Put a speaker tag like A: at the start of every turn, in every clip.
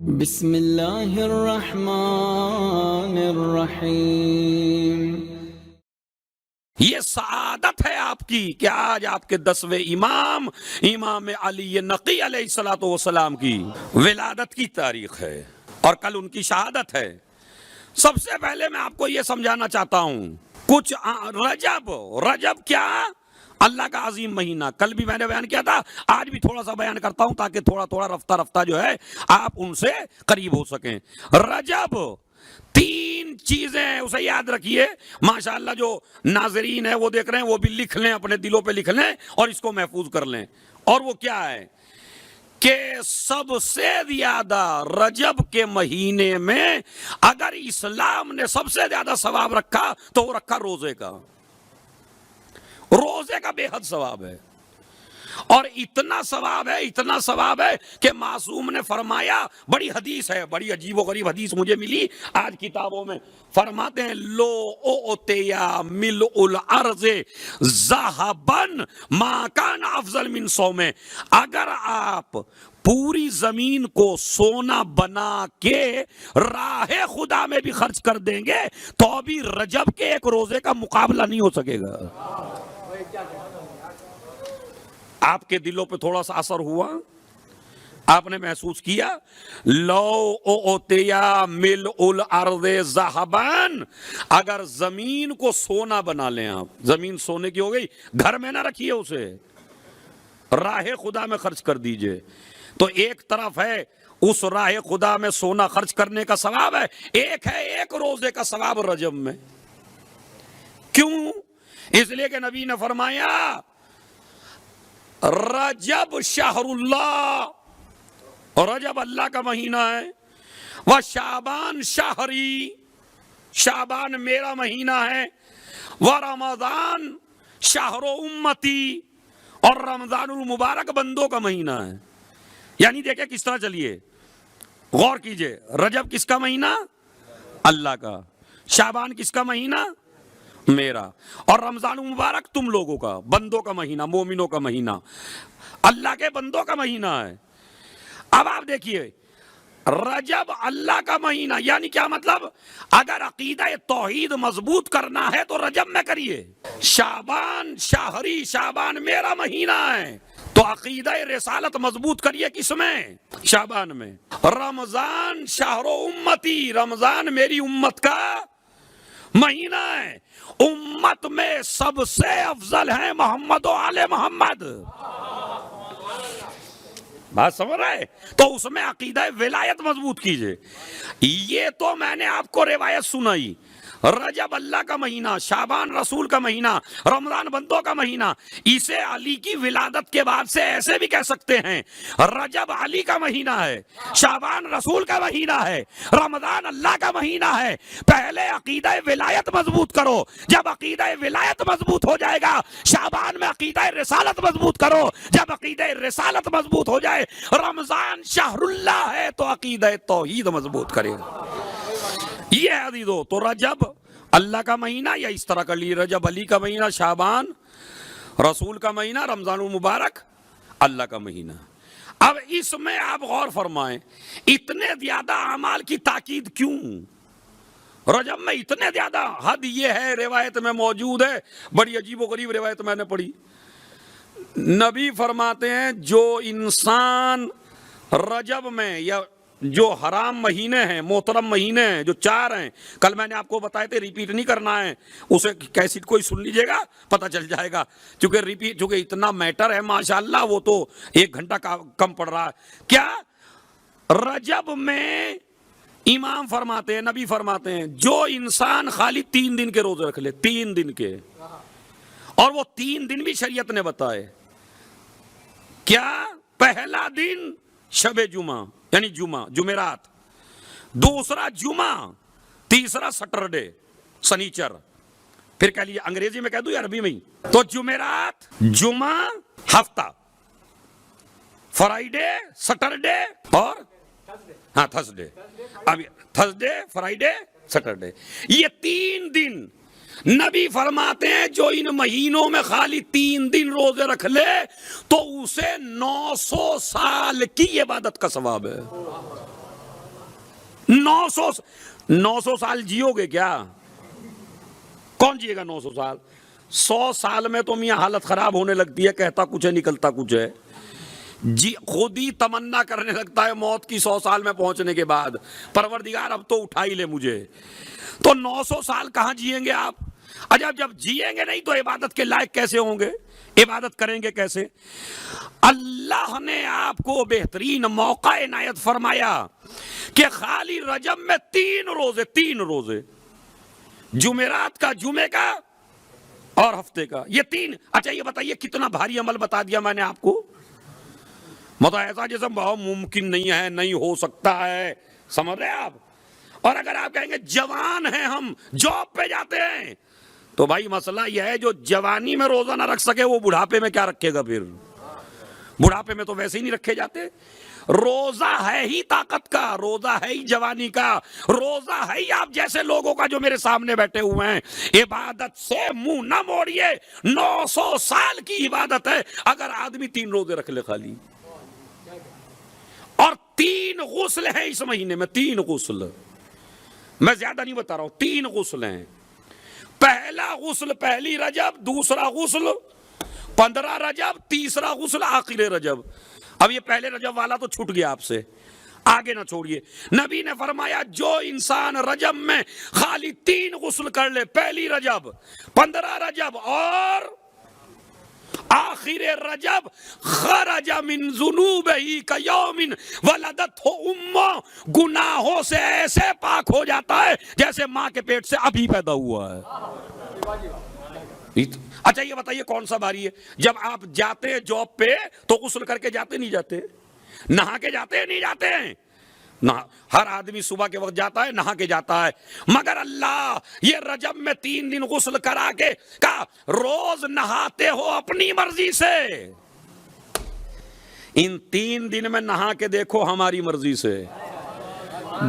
A: بسم اللہ الرحمن الرحیم۔
B: یہ سعادت ہے آپ کی کہ آج آپ کے 10ویں امام علی نقی علیہ الصلوۃ والسلام کی ولادت کی تاریخ ہے اور کل ان کی شہادت ہے۔ سب سے پہلے میں آپ کو یہ سمجھانا چاہتا ہوں کچھ رجب کیا اللہ کا عظیم مہینہ، کل بھی میں نے بیان کیا تھا، آج بھی تھوڑا سا بیان کرتا ہوں تاکہ تھوڑا رفتہ جو ہے آپ ان سے قریب ہو سکیں۔ رجب 3 چیزیں اسے یاد رکھیے، ماشاءاللہ جو ناظرین ہیں وہ دیکھ رہے ہیں وہ بھی لکھ لیں، اپنے دلوں پہ لکھ لیں اور اس کو محفوظ کر لیں۔ اور وہ کیا ہے کہ سب سے زیادہ رجب کے مہینے میں اگر اسلام نے سب سے زیادہ ثواب رکھا تو وہ رکھا روزے کا۔ روزے کا بے حد ثواب ہے، اور اتنا ثواب ہے کہ معصوم نے فرمایا، بڑی حدیث ہے، بڑی عجیب و غریب حدیث مجھے ملی آج کتابوں میں، فرماتے ہیں لو اوتیا ملء الارض ذهبا ما كان افضل من صوم، اگر آپ پوری زمین کو سونا بنا کے راہ خدا میں بھی خرچ کر دیں گے تو بھی رجب کے ایک روزے کا مقابلہ نہیں ہو سکے گا۔ آپ کے دلوں پہ تھوڑا سا اثر ہوا، آپ نے محسوس کیا، لو اوتیا ملء الارض ذهبا، اگر زمین کو سونا بنا لیں آپ، زمین سونے کی ہو گئی، گھر میں نہ رکھیے اسے، راہ خدا میں خرچ کر دیجئے، تو ایک طرف ہے اس راہ خدا میں سونا خرچ کرنے کا ثواب ہے، ایک ہے ایک روزے کا ثواب رجب میں۔ کیوں؟ اس لیے کہ نبی نے فرمایا رجب شہر اللہ، رجب اللہ کا مہینہ ہے، وہ شعبان شہری، شعبان میرا مہینہ ہے، وہ رمضان شہر امتی، اور رمضان المبارک بندوں کا مہینہ ہے۔ یعنی دیکھیں کس طرح، چلیے غور کیجئے، رجب کس کا مہینہ؟ اللہ کا، شعبان کس کا مہینہ؟ میرا، اور رمضان مبارک تم لوگوں کا، بندوں کا مہینہ، مومنوں کا مہینہ، اللہ کے بندوں کا مہینہ ہے۔ اب آپ دیکھیے رجب اللہ کا مہینہ، یعنی کیا مطلب؟ اگر عقیدہ توحید مضبوط کرنا ہے تو رجب میں کریے۔ شعبان شہری، شعبان میرا مہینہ ہے تو عقیدہ رسالت مضبوط کریے کس میں؟ شعبان میں۔ رمضان شہر امتی، رمضان میری امت کا مہینہ ہے، امت میں سب سے افضل ہیں محمد و آل محمد، بات سمجھ رہے؟ تو اس میں عقیدہ ولایت مضبوط کیجئے۔ یہ تو میں نے آپ کو روایت سنائی، رجب اللہ کا مہینہ، شعبان رسول کا مہینہ، رمضان بندوں کا مہینہ، اسے علی کی ولادت کے بعد سے ایسے بھی کہہ سکتے ہیں رجب علی کا مہینہ ہے، شعبان رسول کا مہینہ ہے، رمضان اللہ کا مہینہ ہے۔ پہلے عقیدہ ولایت مضبوط کرو، جب عقیدہ ولایت مضبوط ہو جائے گا شعبان میں عقیدہ رسالت مضبوط کرو، جب عقیدہ رسالت مضبوط ہو جائے رمضان شہر اللہ ہے تو عقیدہ توحید مضبوط کرے گا۔ یہ ہے عزیزو، تو رجب اللہ کا مہینہ، یا اس طرح کر لی رجب علی کا مہینہ، شعبان رسول کا مہینہ، رمضان المبارک اللہ کا مہینہ۔ اب اس میں آپ غور فرمائیں اتنے زیادہ اعمال کی تاکید کیوں؟ رجب میں اتنے زیادہ، حد یہ ہے روایت میں موجود ہے، بڑی عجیب و غریب روایت میں نے پڑھی، نبی فرماتے ہیں جو انسان رجب میں، یا جو حرام مہینے ہیں، محترم مہینے ہیں جو 4 ہیں، کل میں نے آپ کو بتائے تھے، ریپیٹ نہیں کرنا ہے، اسے کیسٹ کوئی سن لیجئے گا پتہ چل جائے گا، چونکہ اتنا میٹر ہے ماشاءاللہ، وہ تو 1 گھنٹہ کم پڑ رہا ہے۔ کیا رجب میں امام فرماتے ہیں، نبی فرماتے ہیں جو انسان خالی 3 دن کے روزے رکھ لے، 3 دن کے، اور وہ 3 دن بھی شریعت نے بتائے، کیا؟ پہلا دن شب جمعہ یعنی جمعرات، دوسرا جمعہ، تیسرا سٹرڈے سنیچر، پھر کہہ لیجیے انگریزی میں کہہ دوں یا عربی میں ہی، تو جمعرات، جمعہ، ہفتہ، فرائیڈے، سٹرڈے اور تھرسڈے، اب تھرسڈے، فرائیڈے، سٹرڈے، یہ 3 دن نبی فرماتے ہیں جو ان مہینوں میں خالی 3 دن روزے رکھ لے تو اسے 900 سال کی عبادت کا ثواب ہے۔ 900 سال جیو گے کیا؟ کون جیے گا 900 سال؟ 100 سال میں تو میاں حالت خراب ہونے لگتی ہے، کہتا کچھ ہے نکلتا کچھ ہے، جی خود ہی تمنا کرنے لگتا ہے موت کی 100 سال میں پہنچنے کے بعد، پروردگار اب تو اٹھا ہی لے مجھے۔ تو 900 سال کہاں جیئیں گے آپ؟ جب جیئیں گے نہیں تو عبادت کے لائق کیسے ہوں گے؟ عبادت کریں گے کیسے؟ اللہ نے آپ کو بہترین موقع عنایت فرمایا کہ خالی رجب میں 3 روزے، جمعرات کا، جمعے کا اور ہفتے کا، یہ 3۔ اچھا یہ بتائیے کتنا بھاری عمل بتا دیا میں نے آپ کو، مطلب ایسا جیسے بہت ممکن نہیں ہے، نہیں ہو سکتا ہے، سمجھ رہے آپ؟ اور اگر آپ کہیں گے جوان ہیں ہم، جاب پہ جاتے ہیں، تو بھائی مسئلہ یہ ہے جو جوانی میں روزہ نہ رکھ سکے وہ بڑھاپے میں کیا رکھے گا؟ پھر بڑھاپے میں تو ویسے ہی نہیں رکھے جاتے۔ روزہ ہے ہی طاقت کا، روزہ ہے ہی جوانی کا، روزہ ہے ہی آپ جیسے لوگوں کا جو میرے سامنے بیٹھے ہوئے ہیں۔ عبادت سے منہ نہ موڑیے، 900 سال کی عبادت ہے اگر آدمی 3 روزے رکھ لے خالی، اور 3 غسل ہیں اس مہینے میں، 3 غسل، میں زیادہ نہیں بتا رہا ہوں، 3 غسل ہیں۔ پہلا غسل پہلی رجب، دوسرا غسل 15 رجب، تیسرا غسل آخر رجب۔ اب یہ پہلے رجب والا تو چھوٹ گیا آپ سے، آگے نہ چھوڑیے۔ نبی نے فرمایا جو انسان رجب میں خالی 3 غسل کر لے، پہلی رجب، 15 رجب اور آخر رجب، خرج من ذنوبہ کیوم ولدتہ امہ، گناہوں سے ایسے پاک ہو جاتا ہے جیسے ماں کے پیٹ سے ابھی پیدا ہوا ہے۔ اچھا یہ بتائیے کون سا بھاری ہے؟ جب آپ جاتے ہیں جاب پہ تو غسل کر کے جاتے نہیں جاتے؟ نہا کے جاتے ہیں نہیں جاتے ہیں؟ ہر آدمی صبح کے وقت جاتا ہے، نہا کے جاتا ہے، مگر اللہ یہ رجب میں 3 دن غسل کرا کے کہا روز نہاتے ہو اپنی مرضی سے، ان 3 دن میں نہا کے دیکھو ہماری مرضی سے،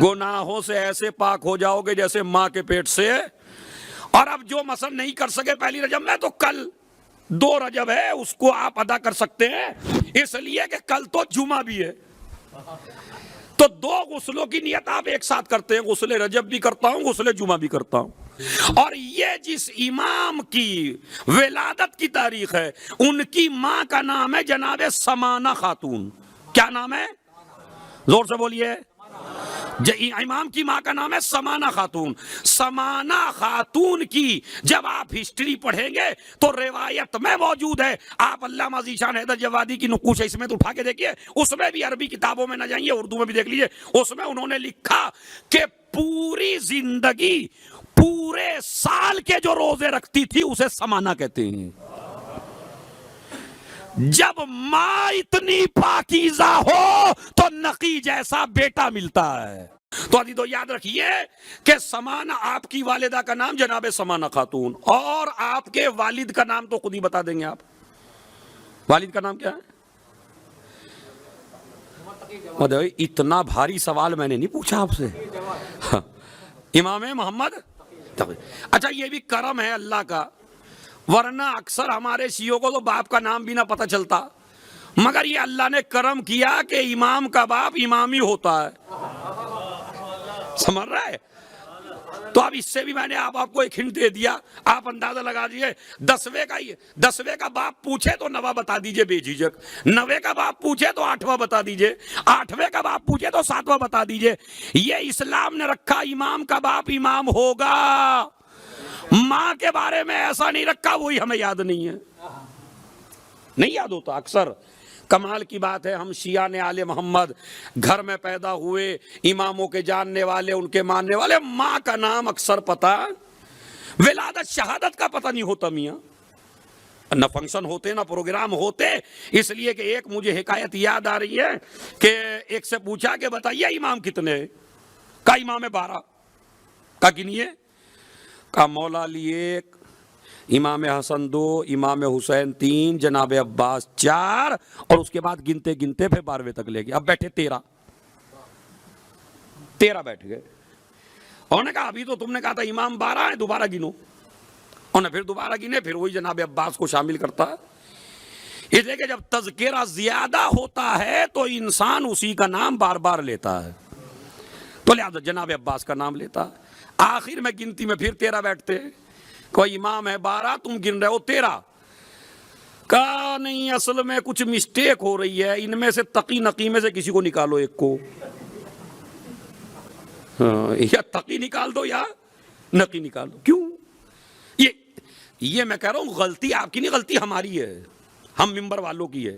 B: گناہوں سے ایسے پاک ہو جاؤ گے جیسے ماں کے پیٹ سے۔ اور اب جو مثلا نہیں کر سکے پہلی رجب میں، تو کل 2 رجب ہے اس کو آپ ادا کر سکتے ہیں، اس لیے کہ کل تو جمعہ بھی ہے، تو 2 غسلوں کی نیت آپ ایک ساتھ کرتے ہیں، غسل رجب بھی کرتا ہوں، غسل جمعہ بھی کرتا ہوں۔ اور یہ جس امام کی ولادت کی تاریخ ہے، ان کی ماں کا نام ہے جناب سمانہ خاتون۔ کیا نام ہے؟ زور سے بولیے۔ امام کی ماں کا نام ہے سمانہ خاتون۔ سمانہ خاتون کی جب آپ ہسٹری پڑھیں گے تو روایت میں موجود ہے، آپ علامہ ذیشان حیدر جوادی کی نقوش اس میں تو اٹھا کے دیکھیے، اس میں بھی عربی کتابوں میں نہ جائیے، اردو میں بھی دیکھ لیجیے، اس میں انہوں نے لکھا کہ پوری زندگی، پورے سال کے جو روزے رکھتی تھی اسے سمانہ کہتے ہیں۔ جب ماں اتنی پاکیزہ ہو تو نقی جیسا بیٹا ملتا ہے۔ تو عزیزو یاد رکھیے کہ سمانہ، آپ کی والدہ کا نام جناب سمانہ خاتون، اور آپ کے والد کا نام تو خود ہی بتا دیں گے آپ، والد کا نام کیا ہے؟ اتنا بھاری سوال میں نے نہیں پوچھا آپ سے، امام محمد۔ اچھا یہ بھی کرم ہے اللہ کا، ورنہ اکثر ہمارے شیعوں کو تو باپ کا نام بھی نہ پتہ چلتا، مگر یہ اللہ نے کرم کیا کہ امام کا باپ امام ہی ہوتا ہے، سمجھ رہا ہے؟ تو اب اس سے بھی میں نے آپ کو ایک ہنٹ دے دیا، آپ اندازہ لگا دیجئے، 10ویں کا باپ پوچھے تو 9واں بتا دیجئے بے جھجک، 9ویں کا باپ پوچھے تو 8واں بتا دیجئے، 8ویں کا باپ پوچھے تو 7واں بتا دیجئے۔ یہ اسلام نے رکھا امام کا باپ امام ہوگا، ماں کے بارے میں ایسا نہیں رکھا، وہی ہمیں یاد نہیں ہے، نہیں یاد ہوتا اکثر۔ کمال کی بات ہے، ہم شیعہ آل محمد گھر میں پیدا ہوئے، اماموں کے جاننے والے، ان کے ماننے والے، ماں کا نام اکثر پتہ، ولادت شہادت کا پتہ نہیں ہوتا میاں، نہ فنکشن ہوتے نہ پروگرام ہوتے۔ اس لیے کہ ایک مجھے حکایت یاد آ رہی ہے کہ ایک سے پوچھا کہ بتائیے امام کتنے؟ کہا امام 12۔ کہا گنیے؟ کہا مولا علی 1، امام حسن 2، امام حسین 3، جناب عباس 4، اور اس کے بعد گنتے گنتے پھر 12ویں تک لے گئے، اب بیٹھے 13 بیٹھ گئے۔ انہوں نے کہا ابھی تو تم نے کہا تھا امام 12 ہیں، دوبارہ گنو۔ انہوں نے پھر دوبارہ گنے، پھر وہی جناب عباس کو شامل کرتا ہے۔ اس لیے کہ جب تذکرہ زیادہ ہوتا ہے تو انسان اسی کا نام بار بار لیتا ہے۔ تو لہٰذا جناب عباس کا نام لیتا. آخر میں گنتی میں پھر 13 بیٹھتے. کوئی امام ہے 12 تم گن رہے ہو 13. کہا نہیں اصل میں کچھ مسٹیک ہو رہی ہے, ان میں سے تقی نقی میں سے کسی کو نکالو ایک کو, یا تقی نکال دو یا نقی نکال دو. کیوں؟ یہ میں کہہ رہا ہوں غلطی آپ کی نہیں, غلطی ہماری ہے, ہم ممبر والوں کی ہے.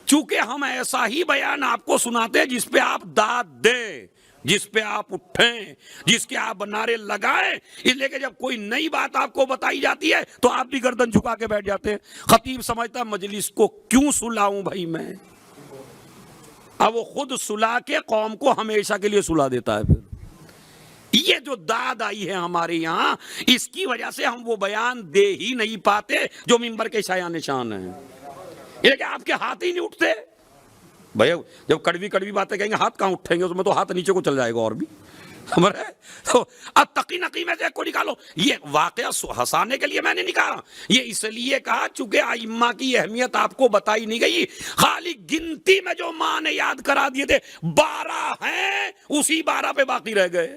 B: چونکہ ہم ایسا ہی بیان آپ کو سناتے ہیں جس پہ آپ داد دیں, جس پہ آپ اٹھیں, جس کے آپ نعرے لگائیں. اس لیے کہ جب کوئی نئی بات آپ کو بتائی جاتی ہے تو آپ بھی گردن جھکا کے بیٹھ جاتے ہیں. خطیب سمجھتا مجلس کو کیوں سلاؤں بھائی میں, اب وہ خود سلا کے قوم کو ہمیشہ کے لیے سلا دیتا ہے. پھر یہ جو داد آئی ہے ہمارے یہاں, اس کی وجہ سے ہم وہ بیان دے ہی نہیں پاتے جو ممبر کے شایان نشان ہیں. یہ کہ آپ کے ہاتھ ہی نہیں اٹھتے بھائی. جب کڑوی کڑوی باتیں کہیں گے ہاتھ کہاں اٹھیں گے, اس میں تو ہاتھ نیچے کو چل جائے گا. اور بھی خبر ہے تو اب تقی نقی میں سے کو نکالو. یہ واقعہ ہنسانے کے لیے میں نے نہیں کہا, یہ اس لیے کہا چونکہ ائمہ کی اہمیت آپ کو بتائی نہیں گئی. خالی گنتی میں جو ماں نے یاد کرا دیے تھے 12 ہیں, اسی 12 پہ باقی رہ گئے.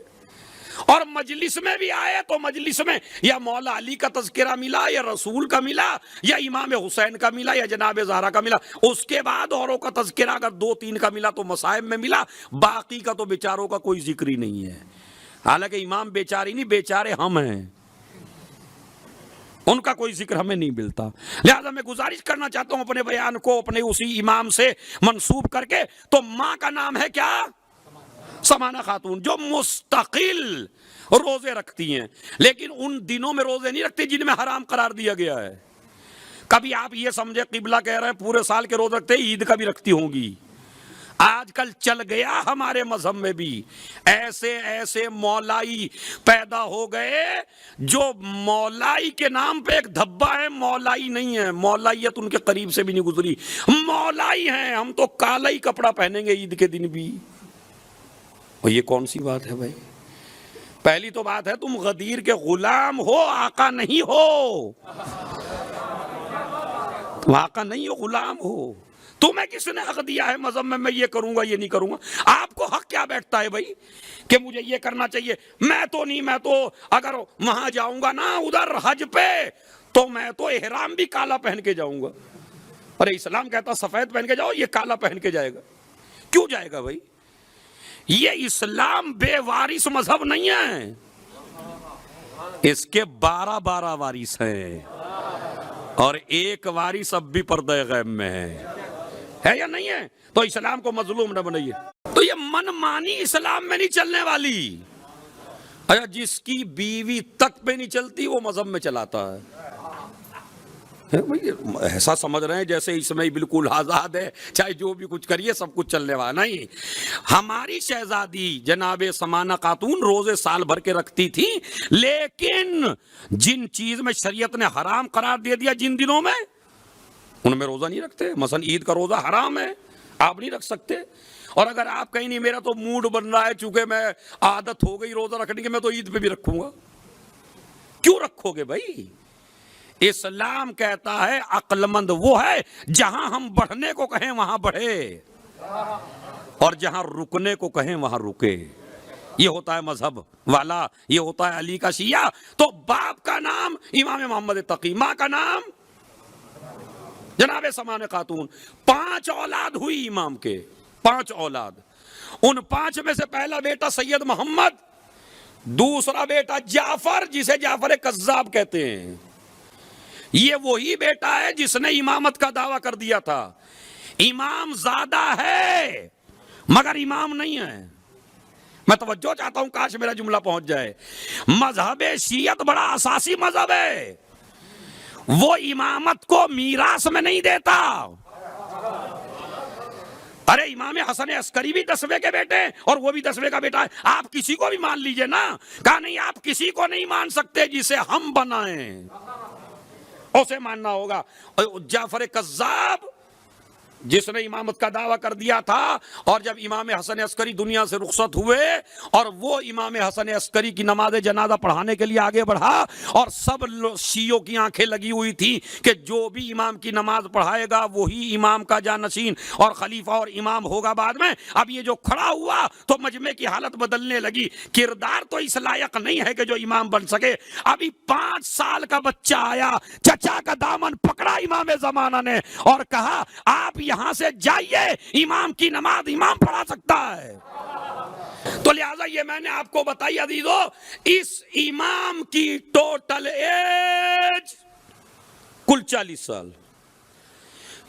B: اور مجلس میں بھی آئے تو مجلس میں یا مولا علی کا تذکرہ ملا, یا رسول کا ملا, یا امام حسین کا ملا, یا جناب زہرا کا ملا. اس کے بعد اوروں کا تذکرہ اگر 2-3 کا ملا تو مصائب میں ملا, باقی کا تو بیچاروں کا کوئی ذکر ہی نہیں ہے. حالانکہ امام بیچاری نہیں, بیچارے ہم ہیں, ان کا کوئی ذکر ہمیں نہیں ملتا. لہذا میں گزارش کرنا چاہتا ہوں اپنے بیان کو اپنے اسی امام سے منسوب کر کے. تو ماں کا نام ہے کیا؟ سمانہ خاتون, جو مستقل روزے رکھتی ہیں, لیکن ان دنوں میں روزے نہیں رکھتے جن میں حرام قرار دیا گیا ہے. کبھی آپ یہ سمجھے قبلہ کہہ رہے ہیں پورے سال کے روزے رکھتے, عید کا بھی رکھتی ہوں گی. آج کل چل گیا ہمارے مذہب میں بھی ایسے ایسے مولائی پیدا ہو گئے جو مولائی کے نام پہ ایک دھبا ہے, مولائی نہیں ہے, مولائیت ان کے قریب سے بھی نہیں گزری, مولائی ہیں. ہم تو کالا ہی کپڑا پہنیں گے عید کے دن بھی. اور یہ کون سی بات ہے بھائی؟ پہلی تو بات ہے تم غدیر کے غلام ہو, آقا نہیں ہو. تم آقا نہیں ہو, غلام ہو. تمہیں کس نے حق دیا ہے مذہب میں یہ کروں گا یہ نہیں کروں گا؟ آپ کو حق کیا بیٹھتا ہے بھائی کہ مجھے یہ کرنا چاہیے؟ میں تو نہیں, میں تو اگر وہاں جاؤں گا نا ادھر حج پہ تو میں تو احرام بھی کالا پہن کے جاؤں گا. ارے اسلام کہتا سفید پہن کے جاؤ, یہ کالا پہن کے جائے گا. کیوں جائے گا بھائی؟ یہ اسلام بے وارث مذہب نہیں ہے, اس کے 12 وارث ہیں, اور ایک وارث اب بھی پردہ غیب میں ہے یا نہیں ہے؟ تو اسلام کو مظلوم نہ بنائیے. تو یہ من مانی اسلام میں نہیں چلنے والی. اچھا, جس کی بیوی تک پہ نہیں چلتی وہ مذہب میں چلاتا ہے. ایسا سمجھ رہے ہیں جیسے اس میں بالکل آزاد ہے, چاہے جو بھی کچھ کریے سب کچھ چلنے والا. نہیں, ہماری شہزادی جناب سمانہ خاتون روزے سال بھر کے رکھتی تھی, لیکن جن چیز میں شریعت نے حرام قرار دے دیا جن دنوں میں, ان میں روزہ نہیں رکھتے. مثلا عید کا روزہ حرام ہے, آپ نہیں رکھ سکتے. اور اگر آپ کہیں نہیں میرا تو موڈ بن رہا ہے چونکہ میں عادت ہو گئی روزہ رکھنے کی, میں تو عید پہ بھی رکھوں گا. کیوں رکھو گے بھائی؟ اسلام کہتا ہے عقل مند وہ ہے جہاں ہم بڑھنے کو کہیں وہاں بڑھے, اور جہاں رکنے کو کہیں وہاں رکے. یہ ہوتا ہے مذہب والا, یہ ہوتا ہے علی کا شیعہ. تو باپ کا نام امام محمد تقی, ماں کا نام جناب سمانہ خاتون. 5 اولاد ہوئی امام کے, 5 اولاد. ان 5 میں سے پہلا بیٹا سید محمد, دوسرا بیٹا جعفر جسے جعفر کذاب کہتے ہیں. یہ وہی بیٹا ہے جس نے امامت کا دعویٰ کر دیا تھا. امام زادہ ہے مگر امام نہیں ہے. میں توجہ چاہتا ہوں, کاش میرا جملہ پہنچ جائے. مذہب شیعت بڑا اساسی مذہب ہے, وہ امامت کو میراث میں نہیں دیتا. ارے امام حسن عسکری بھی 10ویں کے بیٹے ہیں, اور وہ بھی 10ویں کا بیٹا ہے. آپ کسی کو بھی مان لیجئے نا. کہا نہیں, آپ کسی کو نہیں مان سکتے جسے ہم بنائیں, اسے ماننا ہوگا. جعفر کذاب جس نے امامت کا دعویٰ کر دیا تھا، اور جب امام حسن عسکری دنیا سے رخصت ہوئے اور وہ امام حسن عسکری کی نماز جنازہ پڑھانے کے لیے آگے بڑھا، اور سب شیعوں کی آنکھیں لگی ہوئی تھی کہ جو بھی امام کی نماز پڑھائے گا وہی امام کا جانشین اور خلیفہ اور امام ہوگا بعد میں۔ اب یہ جو کھڑا ہوا تو مجمع کی حالت بدلنے لگی، کردار تو اس لائق نہیں ہے کہ جو امام بن سکے۔ ابھی 5 سال کا بچہ آیا، چچا کا دامن پکڑا امام زمانہ نے اور کہا آپ یہاں سے جائیے، امام کی نماز امام پڑھا سکتا ہے۔ تو لہٰذا یہ میں نے آپ کو بتائی عزیزو، اس امام کی ٹوٹل ایج کل 40 سال۔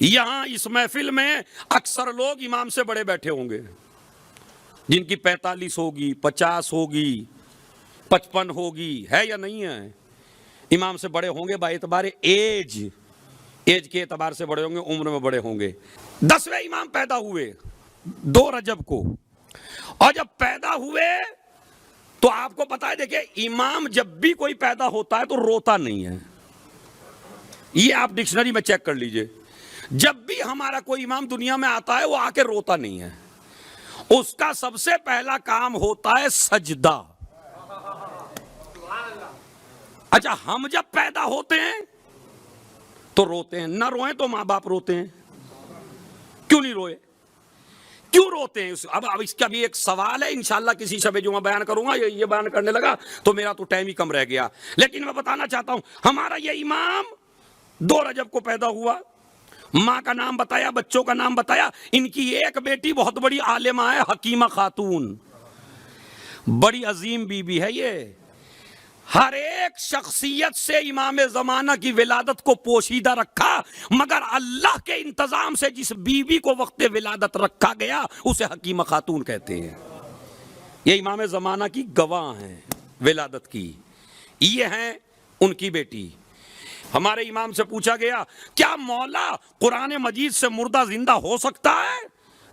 B: یہاں اس محفل میں اکثر لوگ امام سے بڑے بیٹھے ہوں گے، جن کی 45 ہوگی، 50 ہوگی، 55 ہوگی، ہے یا نہیں ہے؟ امام سے بڑے ہوں گے با اعتبار ایج کے اعتبار سے بڑے ہوں گے، عمر میں بڑے ہوں گے۔ 10ویں امام پیدا ہوئے 2 رجب کو، اور جب پیدا ہوئے تو آپ کو پتا ہے، دیکھیں امام جب بھی کوئی پیدا ہوتا ہے تو روتا نہیں ہے، یہ آپ ڈکشنری میں چیک کر لیجئے۔ جب بھی ہمارا کوئی امام دنیا میں آتا ہے وہ آ کے روتا نہیں ہے، اس کا سب سے پہلا کام ہوتا ہے سجدہ۔ اچھا، ہم جب پیدا ہوتے ہیں تو روتے ہیں، نہ روئیں تو ماں باپ روتے ہیں، کیوں نہیں روئے؟ کیوں روتے ہیں؟ اب اس کا بھی ایک سوال ہے، انشاءاللہ کسی شب جمعہ بیان کروں گا۔ یہ بیان کرنے لگا تو میرا تو ٹائم ہی کم رہ گیا، لیکن میں بتانا چاہتا ہوں، ہمارا یہ امام 2 رجب کو پیدا ہوا، ماں کا نام بتایا، بچوں کا نام بتایا۔ ان کی ایک بیٹی بہت بڑی عالمہ ہے، حکیمہ خاتون، بڑی عظیم بی بی ہے یہ۔ ہر ایک شخصیت سے امام زمانہ کی ولادت کو پوشیدہ رکھا، مگر اللہ کے انتظام سے جس بیوی کو وقت ولادت رکھا گیا اسے حکیمہ خاتون کہتے ہیں۔ یہ امام زمانہ کی گواہ ہیں ولادت کی، یہ ہیں ان کی بیٹی۔ ہمارے امام سے پوچھا گیا کیا مولا قرآن مجید سے مردہ زندہ ہو سکتا ہے؟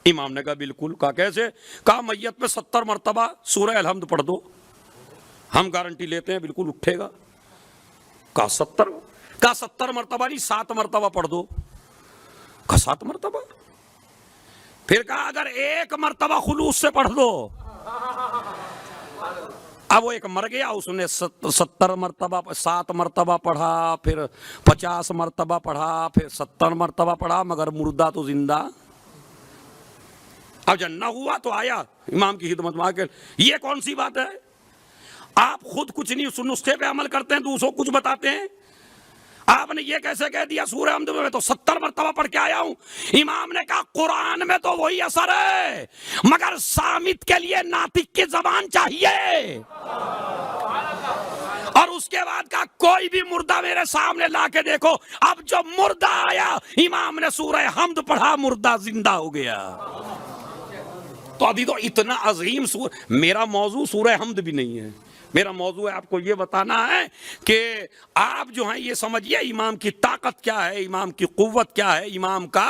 B: امام نے کہا بالکل۔ کہا کیسے؟ کہا میت پہ 70 مرتبہ سورہ الحمد پڑھ دو، ہم گارنٹی لیتے ہیں بالکل اٹھے گا۔ کہا 70؟ کہا 70 مرتبہ نہیں، 7 مرتبہ پڑھ دو۔ کہا 7 مرتبہ؟ پھر کہا اگر 1 مرتبہ خلوص سے پڑھ دو۔ اب وہ ایک مر گیا، اس نے 70 مرتبہ 7 مرتبہ پڑھا، پھر 50 مرتبہ پڑھا، پھر 70 مرتبہ پڑھا، مگر مردہ تو زندہ۔ اب جب نہ ہوا تو آیا امام کی خدمت میں آ کے، یہ کون سی بات ہے؟ آپ خود کچھ نہیں اس نسخے پہ عمل کرتے ہیں، دوسروں کچھ بتاتے ہیں۔ آپ نے یہ کیسے کہہ دیا سورہ حمد میں تو 70 مرتبہ پڑھ کے آیا ہوں؟ امام نے کہا قرآن میں تو وہی اثر ہے، مگر سامت کے لیے ناطق کی زبان چاہیے۔ اور اس کے بعد کہا کوئی بھی مردہ میرے سامنے لا کے دیکھو۔ اب جو مردہ آیا امام نے سورہ حمد پڑھا، مردہ زندہ ہو گیا۔ تو ابھی تو اتنا عظیم میرا موضوع سورہ حمد بھی نہیں ہے، میرا موضوع ہے آپ کو یہ بتانا ہے کہ آپ جو ہیں یہ سمجھیے امام کی طاقت کیا ہے، امام کی قوت کیا ہے، امام کا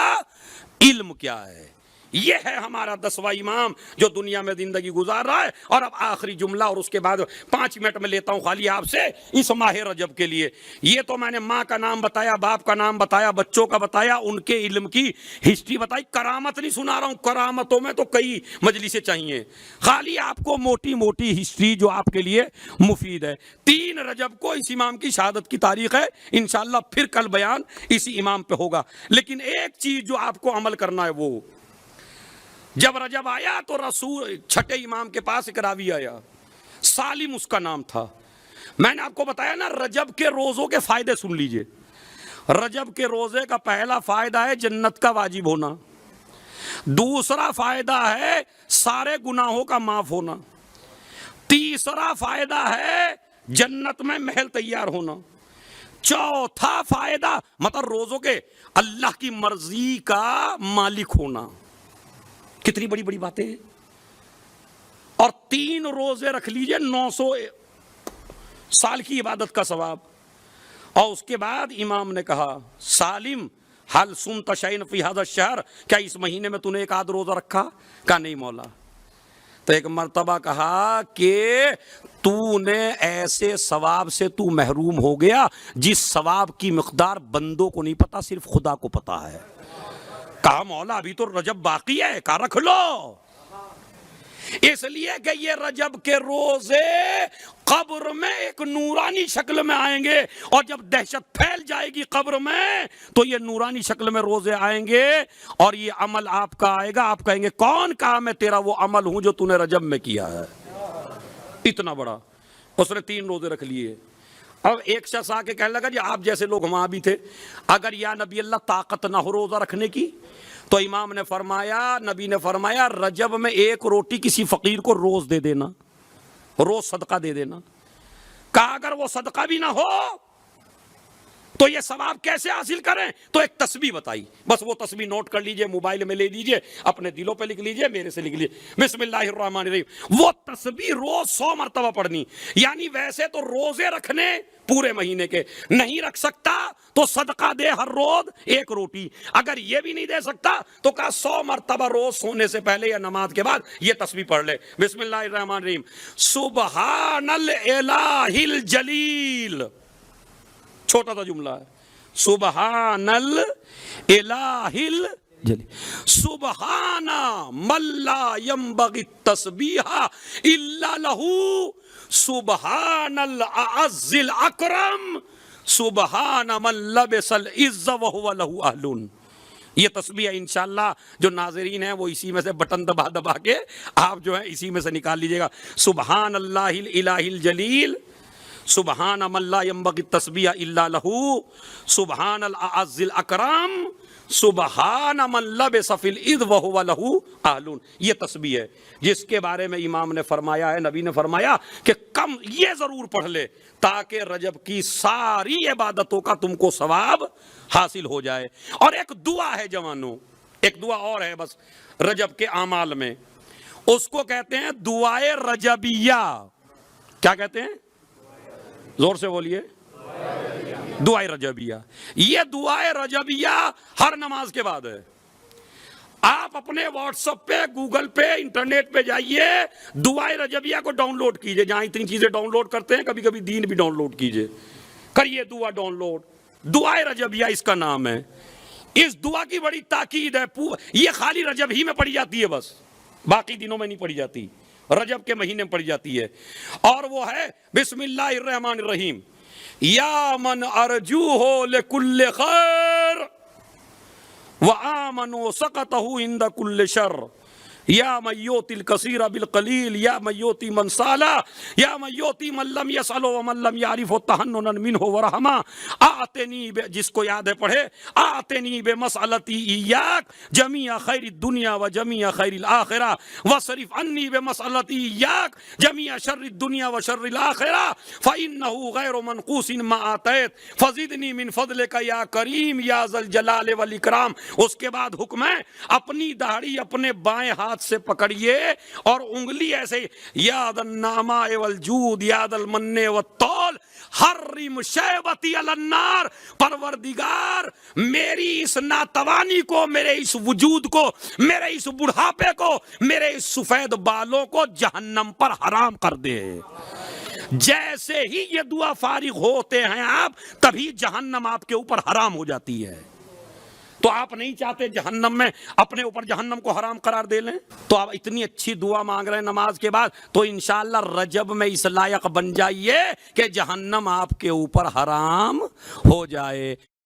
B: علم کیا ہے۔ یہ ہے ہمارا 10واں امام جو دنیا میں زندگی گزار رہا ہے۔ اور اب آخری جملہ، اور اس کے بعد 5 منٹ میں لیتا ہوں خالی آپ سے اس ماہ رجب کے لیے۔ یہ تو میں نے ماں کا نام بتایا، باپ کا نام بتایا، بچوں کا بتایا، ان کے علم کی ہسٹری بتائی۔ کرامت نہیں سنا رہا ہوں، کرامتوں میں تو کئی مجلسیں چاہیے، خالی آپ کو موٹی موٹی ہسٹری جو آپ کے لیے مفید ہے۔ 3 رجب کو اس امام کی شہادت کی تاریخ ہے، انشاءاللہ پھر کل بیان اسی امام پہ ہوگا۔ لیکن ایک چیز جو آپ کو عمل کرنا ہے، وہ جب رجب آیا تو رسول 6 امام کے پاس ایک راوی آیا، سالم اس کا نام تھا۔ میں نے آپ کو بتایا نا رجب کے روزوں کے فائدے سن لیجئے۔ رجب کے روزے کا پہلا فائدہ ہے جنت کا واجب ہونا، دوسرا فائدہ ہے سارے گناہوں کا معاف ہونا، تیسرا فائدہ ہے جنت میں محل تیار ہونا، چوتھا فائدہ مطلب روزوں کے اللہ کی مرضی کا مالک ہونا۔ کتنی بڑی بڑی باتیں ہیں۔ اور 3 روزے رکھ لیجئے، 900 سال کی عبادت کا ثواب۔ اور اس کے بعد امام نے کہا سالم حل سنت شیئا فی ھذا الشہر، کیا اس مہینے میں تو نے ایک آدھ روزہ رکھا؟ کہا نہیں مولا۔ تو ایک مرتبہ کہا کہ تو نے ایسے ثواب سے تو محروم ہو گیا جس ثواب کی مقدار بندوں کو نہیں پتا، صرف خدا کو پتا ہے۔ کہا مولا ابھی تو رجب باقی ہے، کہا رکھ لو، اس لیے کہ یہ رجب کے روزے قبر میں ایک نورانی شکل میں آئیں گے، اور جب دہشت پھیل جائے گی قبر میں تو یہ نورانی شکل میں روزے آئیں گے، اور یہ عمل آپ کا آئے گا، آپ کہیں گے کون کہا میں تیرا وہ عمل ہوں جو تو نے رجب میں کیا ہے، اتنا بڑا۔ اس نے 3 روزے رکھ لیے۔ اب ایک شخص آ کے کہنے لگا جی آپ جیسے لوگ وہاں بھی تھے، اگر یا نبی اللہ طاقت نہ ہو روزہ رکھنے کی، تو امام نے فرمایا، نبی نے فرمایا رجب میں 1 روٹی کسی فقیر کو روز دے دینا، روز صدقہ دے دینا۔ کہا اگر وہ صدقہ بھی نہ ہو تو یہ ثواب کیسے حاصل کریں؟ تو ایک تسبیح بتائی، بس وہ تسبیح نوٹ کر لیجئے، موبائل میں لے لیجئے، اپنے دلوں پہ لکھ لیجئے، میرے سے لکھ لیجئے، بسم اللہ الرحمن الرحیم۔ وہ تسبیح روز 100 مرتبہ پڑھنی۔ یعنی ویسے تو روزے رکھنے پورے مہینے کے، نہیں رکھ سکتا تو صدقہ دے ہر روز 1 روٹی، اگر یہ بھی نہیں دے سکتا تو کہا 100 مرتبہ روز سونے سے پہلے یا نماز کے بعد یہ تسبیح پڑھ لے، بسم اللہ الرحمن الرحیم، سبحان الالہ الجلیل، چھوٹا سا جملہ ہے، سبحان الالہ الجلیل، سبحان من لا ينبغي التسبیح الا له، سبحان الاعز الاکرم، سبحان من لبس العز وهو له اہل۔ یہ تسبیح ہے انشاءاللہ جو ناظرین ہیں وہ اسی میں سے بٹن دبا دبا کے آپ جو ہے اسی میں سے نکال لیجئے گا، سبحان اللہ الالہ الجلیل، سبحان من لا ينبغي التسبیح الا له، سبحان الاعز الاکرم، سبحان من لبس فی العز وهو له اہل۔ یہ تسبیح ہے جس کے بارے میں امام نے فرمایا ہے، نبی نے فرمایا کہ کم یہ ضرور پڑھ لے تاکہ رجب کی ساری عبادتوں کا تم کو ثواب حاصل ہو جائے۔ اور ایک دعا ہے جوانوں، ایک دعا اور ہے بس رجب کے اعمال میں، اس کو کہتے ہیں دعائے رجبیہ۔ کیا کہتے ہیں؟ زور سے بولیے، دعائے رجبیہ۔ یہ دعائے رجبیہ ہر نماز کے بعد ہے۔ آپ اپنے واٹس ایپ پہ، گوگل پہ، انٹرنیٹ پہ جائیے، دعائے رجبیہ کو ڈاؤن لوڈ کیجئے، جہاں اتنی چیزیں ڈاؤن لوڈ کرتے ہیں کبھی کبھی دین بھی ڈاؤن لوڈ کیجئے، کریے دعا ڈاؤن لوڈ، دعائے رجبیہ اس کا نام ہے۔ اس دعا کی بڑی تاکید ہے، یہ خالی رجب ہی میں پڑھی جاتی ہے، بس باقی دنوں میں نہیں پڑھی جاتی، رجب کے مہینے میں پڑھی جاتی ہے، اور وہ ہے بسم اللہ الرحمن الرحیم، یا من ارجوہ لکل خیر وآمنوا سقطہ عند کل شر، یا من یؤتی الکثیر بالقلیل، یا من یؤتی من سالا، یا من یؤتی من لم یسأل ومن لم یعرف تحننا منہ ورحمہ، آتنی جس کو یاد ہے پڑھے، آتنی بمسألتی ایاک جمیع خیر الدنیا و جمیع خیر الآخرہ، وصرف عنی بمسألتی ایاک جمیع شر الدنیا و شر الآخرہ، فإنہ غیر منقوص ما آتیت، فزدنی من فضلک یا کریم یا ذا الجلال والاکرام۔ اس کے بعد حکم ہے اپنی داڑھی اپنے بائیں ہاتھ سے پکڑیے اور انگلی ایسے، یاد النعماء والجود، یاد المن والطول، حرم شیبتی علی النار، پروردگار میری اس ناتوانی کو، میرے اس وجود کو، میرے اس بڑھاپے کو، میرے اس سفید بالوں کو جہنم پر حرام کر دے۔ جیسے ہی یہ دعا فارغ ہوتے ہیں آپ، تبھی جہنم آپ کے اوپر حرام ہو جاتی ہے۔ تو آپ نہیں چاہتے جہنم میں اپنے اوپر جہنم کو حرام قرار دے لیں؟ تو آپ اتنی اچھی دعا مانگ رہے ہیں نماز کے بعد، تو انشاءاللہ رجب میں اس لائق بن جائیے کہ جہنم آپ کے اوپر حرام ہو جائے۔